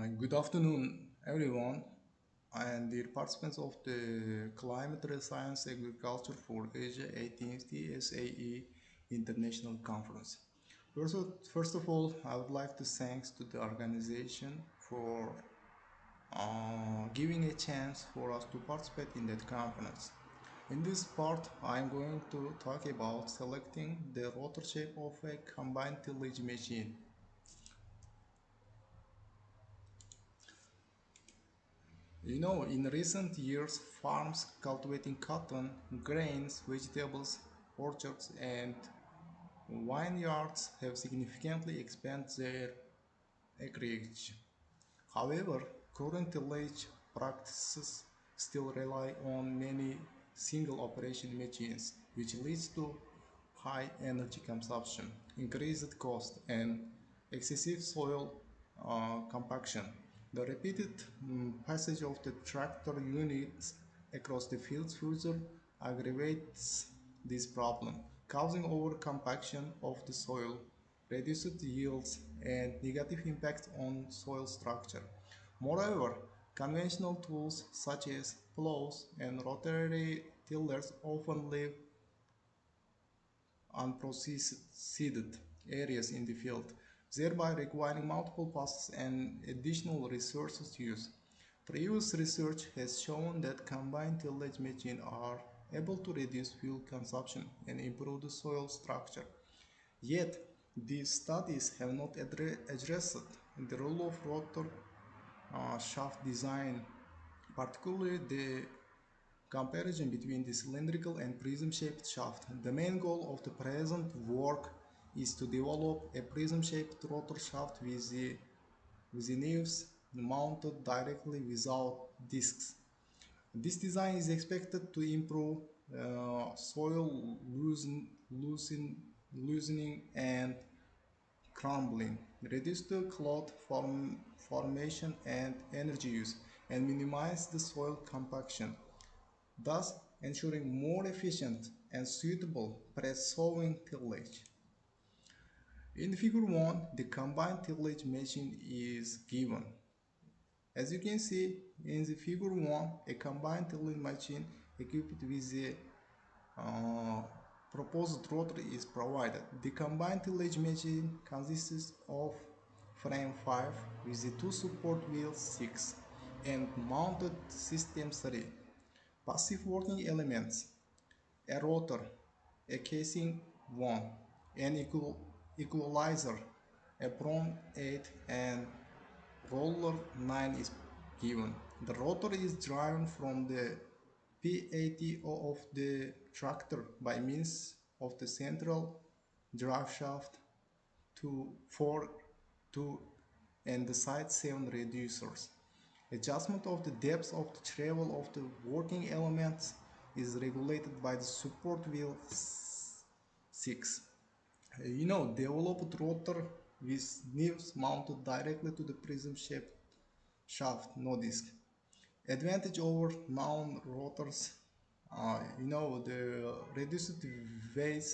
Good afternoon, everyone, and the participants of the Climate Science Agriculture for Asia 18th TSAE International Conference. First of all, I would like to thanks to the organization for giving a chance for us to participate in that conference. In this part, I am going to talk about selecting the rotor shape of a combined tillage machine. In recent years, farms cultivating cotton, grains, vegetables, orchards, and vineyards have significantly expanded their acreage. However, current tillage practices still rely on many single operation machines, which leads to high energy consumption, increased cost, and excessive soil compaction. The repeated passage of the tractor units across the fields further aggravates this problem, causing over-compaction of the soil, reduced yields, and negative impacts on soil structure. Moreover, conventional tools such as plows and rotary tillers often leave unprocessed areas in the field, thereby requiring multiple passes and additional resources use. Previous research has shown that combined tillage machines are able to reduce fuel consumption and improve the soil structure. Yet, these studies have not addressed the role of rotor shaft design, particularly the comparison between the cylindrical and prism-shaped shaft. The main goal of the present work is to develop a prism-shaped rotor shaft with the naves mounted directly without discs. This design is expected to improve soil loosening and crumbling, reduce the clot formation and energy use, and minimize the soil compaction, thus ensuring more efficient and suitable press-sowing tillage. In figure 1, the combined tillage machine is given. As you can see in the figure 1, a combined tillage machine equipped with the uh, proposed rotor is provided. The combined tillage machine consists of frame 5 with the two support wheels 6 and mounted system 3. Passive working elements: a rotor, a casing 1, an equalizer, apron 8, and roller 9 is given. The rotor is driven from the PATO of the tractor by means of the central drive shaft to 4 2 and the side 7 reducers. Adjustment of the depth of the travel of the working elements is regulated by the support wheel 6. Developed rotor with naves mounted directly to the prism shaped shaft, no disc. Advantage over non-rotors, the reduced weight,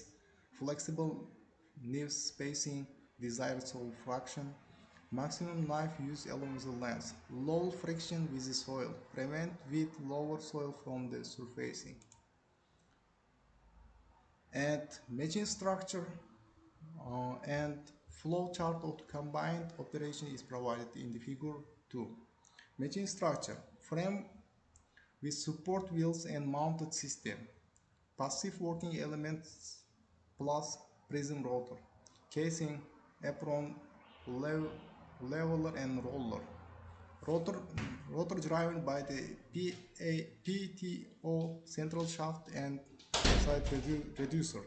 flexible nave spacing, desired soil fraction, maximum knife use along the length, low friction with the soil, prevent with lower soil from the surfacing. And machine structure and flow chart of the combined operation is provided in the figure 2. Machine structure: frame with support wheels and mounted system, passive working elements plus prism rotor, casing, apron, leveler and roller. Rotor, rotor driven by the PTO central shaft and side reducer.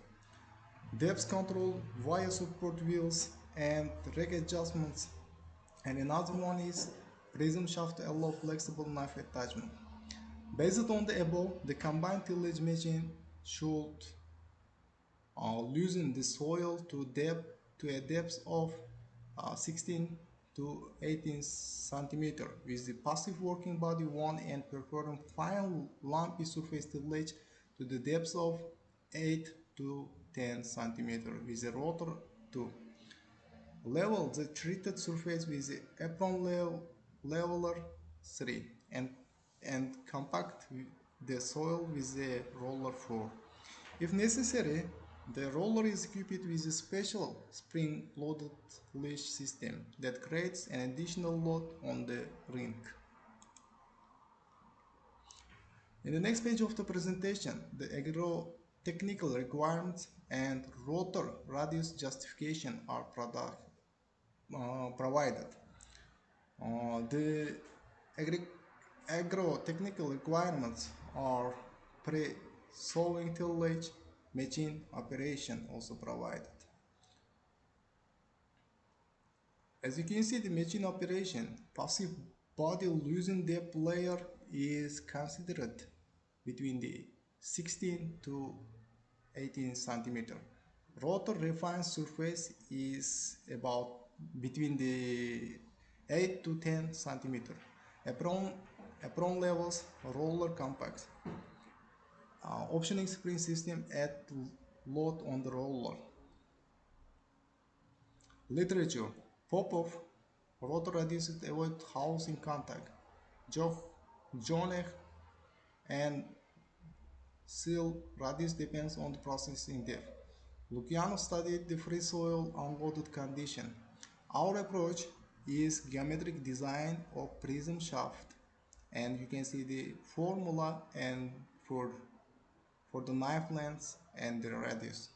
Depth control via support wheels and rack adjustments. And another one is prism shaft allow flexible knife attachment. Based on the above, the combined tillage machine should loosen the soil to a depth of 16 to 18 centimeter with the passive working body 1 and perform fine lumpy surface tillage to the depth of 8 to 10 centimeter with the rotor 2. Level the treated surface with the apron leveler 3 and compact the soil with a roller 4. If necessary, the roller is equipped with a special spring-loaded leash system that creates an additional load on the ring. In the next page of the presentation, the agro-technical requirements and rotor radius justification are provided. The agro-technical requirements are pre-sowing tillage, matching operation also provided. As you can see, the matching operation, passive body losing depth layer is considered between the 16 to 18 centimeter. Rotor refined surface is about between the 8 to 10 centimeter. Apron levels roller compact. Optioning spring system add load on the roller. Literature. Popov, rotor radius avoid housing contact. Jonek and seal radius depends on the processing depth. Luciano studied the free soil unloaded condition. Our approach is geometric design of prism shaft, and you can see the formula and for the knife length and the radius.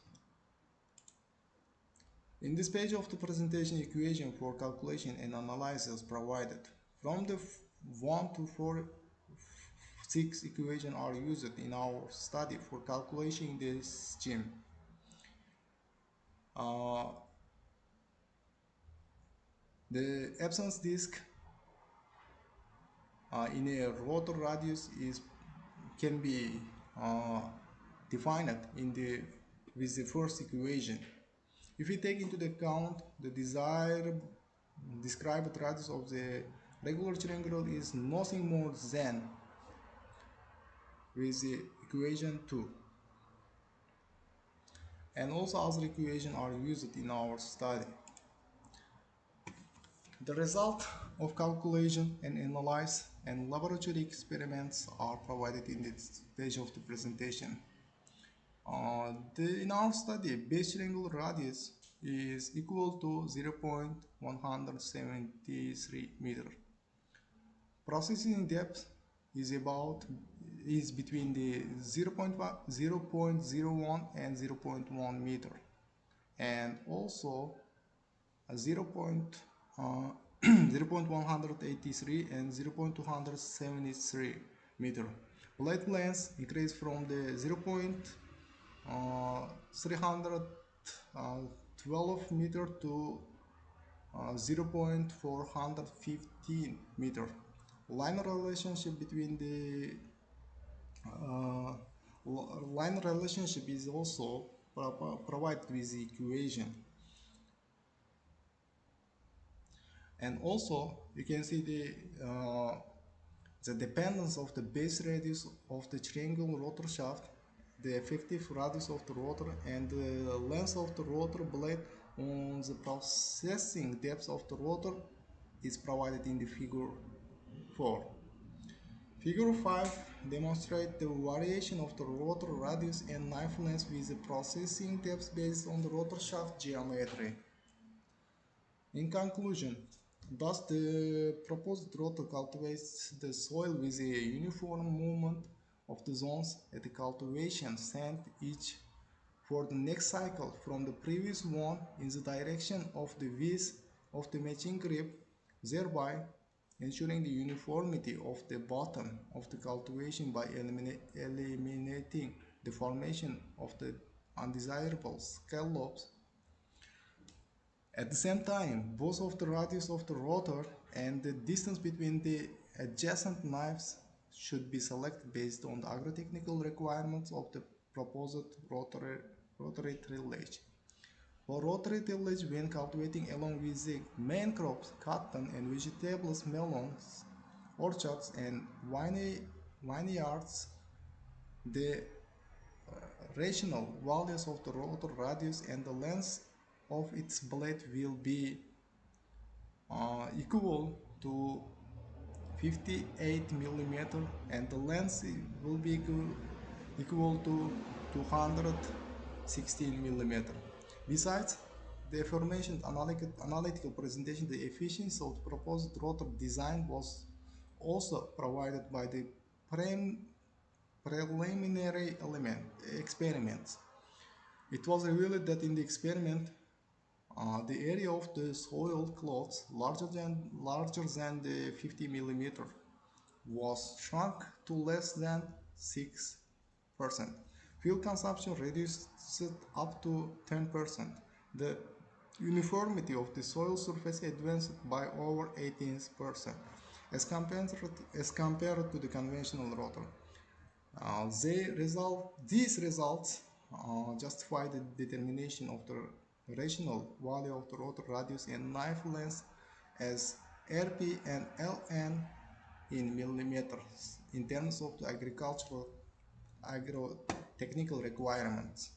In this page of the presentation, equation for calculation and analysis provided. From the 1 to 4, 6 equations are used in our study for calculating this scheme. The absence disk in a rotor radius can be defined with the first equation. If we take into account the described radius of the regular triangle is nothing more than with the equation 2. And also other equations are used in our study. The result of calculation and analysis and laboratory experiments are provided in this page of the presentation. In our study, base triangle radius is equal to 0.173 meter. Processing depth is between the 0.01 and 0.1 meter, and also 0.183 and 0.273 meter. Blade length increased from the 0.312 meter to 0.415 meter. Line relationship between the line relationship is also provided with the equation. And also you can see the dependence of the base radius of the triangle rotor shaft, the effective radius of the rotor, and the length of the rotor blade on the processing depth of the rotor is provided in the figure 4. Figure 5 demonstrates the variation of the rotor radius and knife length with the processing depth based on the rotor shaft geometry. In conclusion, thus the proposed rotor cultivates the soil with a uniform movement of the zones at the cultivation sent each for the next cycle from the previous one in the direction of the width of the matching grip, thereby ensuring the uniformity of the bottom of the cultivation by eliminating the formation of the undesirable scallops. At the same time, both of the radius of the rotor and the distance between the adjacent knives should be selected based on the agro-technical requirements of the proposed rotary tillage. For rotary tillage, when cultivating along with the main crops, cotton and vegetables, melons, orchards and vineyards, the rational values of the rotor radius and the length of its blade will be equal to 58 millimeter, and the length will be equal to 216 millimeter. Besides the aforementioned analytical presentation, the efficiency of the proposed rotor design was also provided by the preliminary experiments. It was revealed that in the experiment, the area of the soil cloths larger than the 50 millimeter was shrunk to less than 6%. Fuel consumption reduced up to 10%. The uniformity of the soil surface advanced by over 18% as compared to the conventional rotor. These results justify the determination of the rational value of the rotor radius and knife length as RP and LN in millimeters in terms of the agrotechnical requirements.